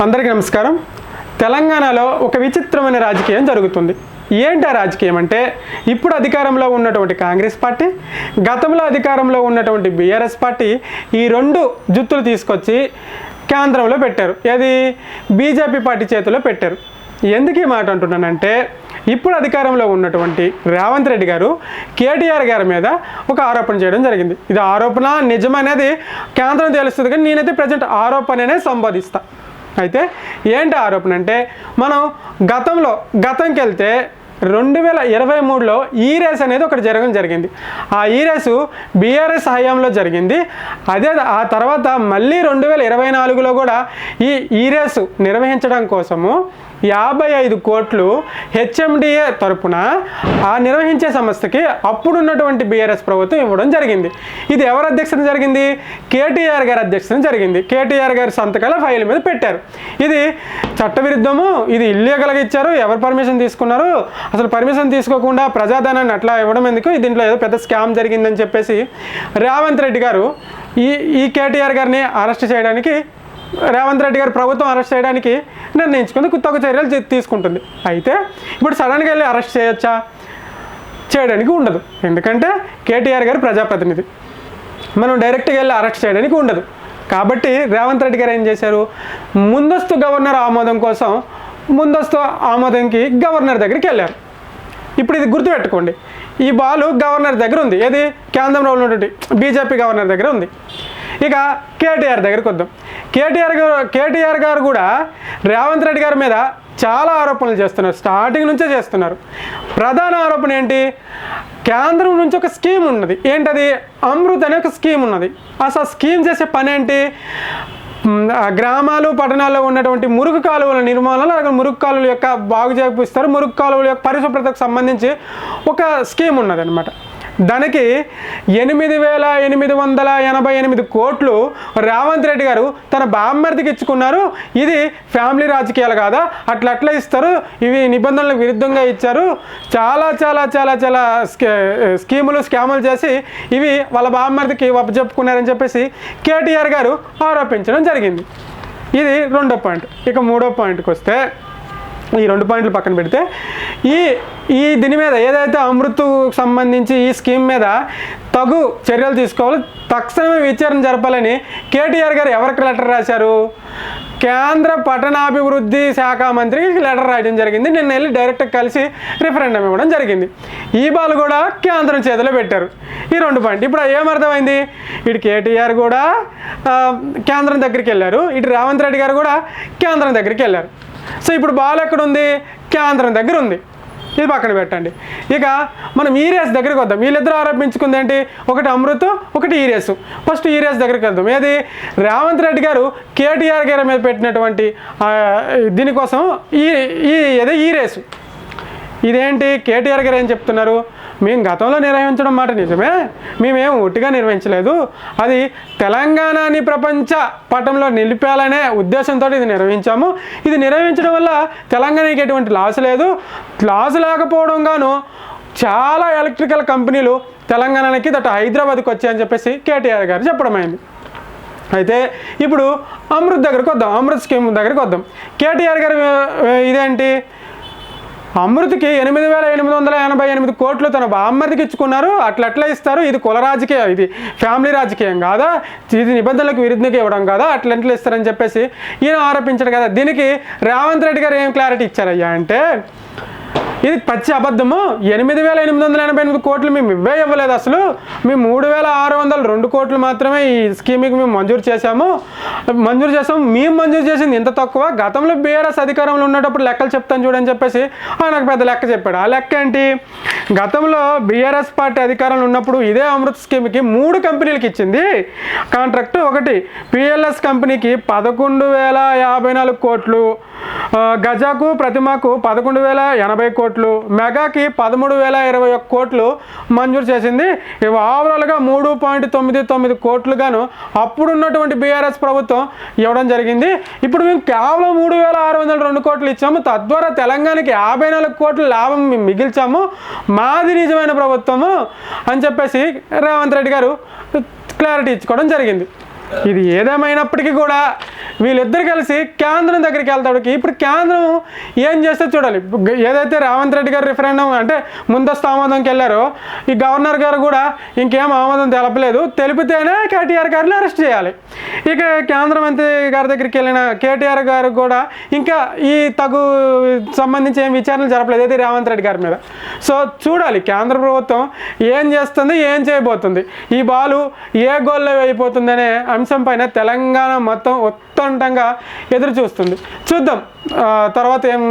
అందరికీ నమస్కారం. తెలంగాణలో ఒక విచిత్రమైన రాజకీయం జరుగుతుంది. ఏంటి ఆ రాజకీయం అంటే, ఇప్పుడు అధికారంలో ఉన్నటువంటి కాంగ్రెస్ పార్టీ, గతంలో అధికారంలో ఉన్నటువంటి బీఆర్ఎస్ పార్టీ ఈ రెండు జుత్తులు తీసుకొచ్చి కేంద్రంలో పెట్టారు. ఏది బీజేపీ పార్టీ చేతిలో పెట్టారు. ఎందుకు ఈ మాట అంటున్నానంటే, ఇప్పుడు అధికారంలో ఉన్నటువంటి రేవంత్ రెడ్డి గారు కేటీఆర్ గారి మీద ఒక ఆరోపణ చేయడం జరిగింది. ఇది ఆరోపణ నిజమనేది కేంద్రం తెలుస్తుంది, కానీ నేనైతే ప్రజెంట్ ఆరోపణనే సంబోధిస్తా. అయితే ఏంటి ఆరోపణ అంటే, మనం గతంకి వెళ్తే 2023లో ఈ రేస్ అనేది ఒకటి జరగడం జరిగింది. ఆ ఈ రేసు బీఆర్ఎస్ హయాంలో జరిగింది. ఆ తర్వాత మళ్ళీ 2024లో కూడా ఈ రేసు నిర్వహించడం కోసము 55 కోట్లు హెచ్ఎండిఏ తరపున ఆ నిర్వహించే సంస్థకి అప్పుడున్నటువంటి బీఆర్ఎస్ ప్రభుత్వం ఇవ్వడం జరిగింది. ఇది ఎవరు అధ్యక్షతన జరిగింది? కేటీఆర్ గారి అధ్యక్షతన జరిగింది. కేటీఆర్ గారి సంతకాల ఫైల్ మీద పెట్టారు. ఇది చట్టవిరుద్ధము, ఇది ఇల్లీగల్గా ఇచ్చారు, ఎవరు పర్మిషన్ తీసుకున్నారు, అసలు పర్మిషన్ తీసుకోకుండా ప్రజాధనాన్ని అట్లా ఇవ్వడం ఎందుకు, దీంట్లో ఏదో పెద్ద స్కామ్ జరిగిందని చెప్పేసి రేవంత్ రెడ్డి గారు ఈ కేటీఆర్ గారిని అరెస్ట్ చేయడానికి, రేవంత్ రెడ్డి గారు ప్రభుత్వం అరెస్ట్ చేయడానికి నిర్ణయించుకుంది, తగు చర్యలు తీసుకుంటుంది. అయితే ఇప్పుడు సడన్గా వెళ్ళి అరెస్ట్ చేయొచ్చా? చేయడానికి ఉండదు. ఎందుకంటే కేటీఆర్ గారు ప్రజాప్రతినిధి, మనం డైరెక్ట్గా వెళ్ళి అరెస్ట్ చేయడానికి ఉండదు. కాబట్టి రేవంత్ రెడ్డి గారు ఏం చేశారు, ముందస్తు గవర్నర్ ఆమోదం కోసం ముందస్తు ఆమోదంకి గవర్నర్ దగ్గరికి వెళ్ళారు. ఇప్పుడు ఇది గుర్తుపెట్టుకోండి, ఈ బాలు గవర్నర్ దగ్గర ఉంది. ఏది కేంద్రంలో ఉన్నటువంటి బీజేపీ గవర్నర్ దగ్గర ఉంది. ఇక కేటీఆర్ దగ్గరికి వద్దాం. కేటీఆర్ గారు కూడా రేవంత్ రెడ్డి గారి మీద చాలా ఆరోపణలు చేస్తున్నారు, స్టార్టింగ్ నుంచే చేస్తున్నారు. ప్రధాన ఆరోపణ ఏంటి? కేంద్రం నుంచి ఒక స్కీమ్ ఉన్నది. ఏంటది? అమృత్ అనే ఒక స్కీమ్ ఉన్నది. అసలు ఆ స్కీమ్ చేసే పని ఏంటి? గ్రామాలు పట్టణాల్లో ఉన్నటువంటి మురుగు కాలువల నిర్మాణాలు, అలాగే మురుగు కాలువల యొక్క బాగు చేపిస్తారు. మురుగు కాలువల యొక్క పరిశుభ్రతకు సంబంధించి ఒక స్కీమ్ ఉన్నది అనమాట. దానికి 8,888 కోట్లు రేవంత్ రెడ్డి గారు తన బామ్మర్దికి ఇచ్చుకున్నారు. ఇది ఫ్యామిలీ రాజకీయాలు కాదా? అట్లా ఇస్తారు, ఇవి నిబంధనలకు విరుద్ధంగా ఇచ్చారు, చాలా చాలా చాలా చాలా స్కాములు చేసి ఇవి వాళ్ళ బామ్మర్దికి చెప్పుకున్నారని చెప్పేసి కేటీఆర్ గారు ఆరోపించడం జరిగింది. ఇది రెండో పాయింట్. ఇక మూడో పాయింట్కి వస్తే, ఈ 2 పాయింట్లు పక్కన పెడితే, దీని మీద ఏదైతే అమృత్ సంబంధించి ఈ స్కీమ్ మీద తగు చర్యలు తీసుకోవాలి, తక్షణమే విచారణ జరపాలని కేటీఆర్ గారు ఎవరికి లెటర్ రాశారు? కేంద్ర పట్టణాభివృద్ధి శాఖ మంత్రికి లెటర్ రాయడం జరిగింది. నిన్న వెళ్ళి డైరెక్ట్గా కలిసి రిఫరెండం ఇవ్వడం జరిగింది. ఈ బాల్ కూడా కేంద్రం చేతిలో పెట్టారు. ఈ 2 పాయింట్. ఇప్పుడు ఏమర్థమైంది? ఇటు కేటీఆర్ కూడా కేంద్రం దగ్గరికి వెళ్ళారు, ఇటు రేవంత్ రెడ్డి గారు కూడా కేంద్రం దగ్గరికి వెళ్ళారు. సో ఇప్పుడు బాల్ ఎక్కడుంది? కేంద్రం దగ్గర ఉంది. ఇది పక్కన పెట్టండి. ఇక మనం ఈ రేస్ దగ్గరికి వద్దాం. వీళ్ళిద్దరూ ఆరోపించుకుంది ఏంటి? ఒకటి అమృత్, ఒకటి ఈ రేసు. ఫస్ట్ ఈ రేస్ దగ్గరికి వెళ్దాం. ఏది? రేవంత్ రెడ్డి గారు కేటీఆర్ గారి మీద పెట్టినటువంటి దీనికోసం ఈ రేసు. ఇదేంటి? కేటీఆర్ గారు ఏం చెప్తున్నారు? మేము గతంలో నిర్వహించడం మాట నిజమే, మేమేం ఒట్టిగా నిర్వహించలేదు, అది తెలంగాణని ప్రపంచ పటంలో నిలిపేయాలనే ఉద్దేశంతో ఇది నిర్వహించాము. ఇది నిర్వహించడం వల్ల తెలంగాణకి ఎటువంటి లాస్ లేదు, లాస్ లేకపోవడం గాను చాలా ఎలక్ట్రికల్ కంపెనీలు తెలంగాణకి హైదరాబాద్కి వచ్చాయని చెప్పేసి కేటీఆర్ గారు చెప్పడం అయింది. అయితే ఇప్పుడు అమృత్ దగ్గరికి వద్దాం, అమృత్ స్కీమ్ దగ్గరికి వద్దాం. కేటీఆర్ గారు ఇదేంటి? అమృత్కి 8,888 కోట్లు తన బామ్మర్దికి ఇచ్చుకున్నారు, అట్లా ఇస్తారు, ఇది కుల రాజకీయం, ఇది ఫ్యామిలీ రాజకీయం కాదా, ఇది నిబంధనలకు విరుద్ధంగా ఇవ్వడం కాదా, అట్లా ఇస్తారని చెప్పేసి ఈయన ఆరోపించాడు కదా. దీనికి రేవంత్ రెడ్డి గారు ఏం క్లారిటీ ఇచ్చారయ్యా అంటే, ఇది పచ్చి అబద్ధము, 8,888 కోట్లు మేము ఇవ్వలేదు, అసలు మేము 3,602 కోట్లు మాత్రమే ఈ స్కీమ్కి మేము మంజూరు చేసాము. మేము మంజూరు చేసింది ఇంత తక్కువ, గతంలో బీఆర్ఎస్ అధికారంలో ఉన్నప్పుడు లెక్కలు చెప్తాను చూడని చెప్పేసి నాకు పెద్ద లెక్క చెప్పాడు. ఆ లెక్క ఏంటి? గతంలో బీఆర్ఎస్ పార్టీ అధికారంలో ఉన్నప్పుడు ఇదే అమృత్ స్కీమ్కి 3 కంపెనీలకు ఇచ్చింది కాంట్రాక్ట్. ఒకటి పిఎల్ఎస్ కంపెనీకి 11,054 కోట్లు, గజాకు ప్రతిమకు 11,080 కోట్లు, మెగాకి 13,021 కోట్లు మంజూరు చేసింది. ఇవి ఓవరాల్గా 3.99 కోట్లుగాను అప్పుడున్నటువంటి బీఆర్ఎస్ ప్రభుత్వం ఇవ్వడం జరిగింది. ఇప్పుడు మేము కేవలం 3,602 కోట్లు ఇచ్చాము, తద్వారా తెలంగాణకి 54 కోట్ల లాభం మేము మిగిల్చాము, మాది నిజమైన ప్రభుత్వము అని చెప్పేసి రేవంత్ రెడ్డి గారు క్లారిటీ ఇచ్చుకోవడం జరిగింది. ఇది ఏదేమైనప్పటికీ కూడా వీళ్ళిద్దరు కలిసి కేంద్రం దగ్గరికి వెళ్తాడు. ఇప్పుడు కేంద్రం ఏం చేస్తే చూడాలి. ఏదైతే రేవంత్ రెడ్డి గారు రిఫరెండం అంటే ముందస్తు ఆమోదంకి వెళ్ళారో, ఈ గవర్నర్ గారు కూడా ఇంకేం ఆమోదం తెలపలేదు. తెలిపితేనే కేటీఆర్ గారిని అరెస్ట్ చేయాలి. ఇక కేంద్ర మంత్రి గారి దగ్గరికి వెళ్ళిన కేటీఆర్ గారు కూడా ఇంకా ఈ తగు సంబంధించి ఏం విచారణలు జరపలేదు ఇది రేవంత్ రెడ్డి గారి మీద. సో చూడాలి కేంద్ర ప్రభుత్వం ఏం చేస్తుంది, ఏం చేయబోతుంది, ఈ బాలు ఏ గోల్లో అయిపోతుందనే అంశం పైన తెలంగాణ మొత్తం ఉత్కంఠంగా ఎదురు చూస్తుంది. చూద్దాం తర్వాత ఏం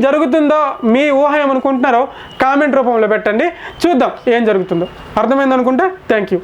జరుగుతుందో మీ ఊహ ఏమనుకుంటున్నారో కామెంట్ రూపంలో పెట్టండి. చూద్దాం ఏం జరుగుతుందో. అర్థమైందనుకుంటా. Thank you.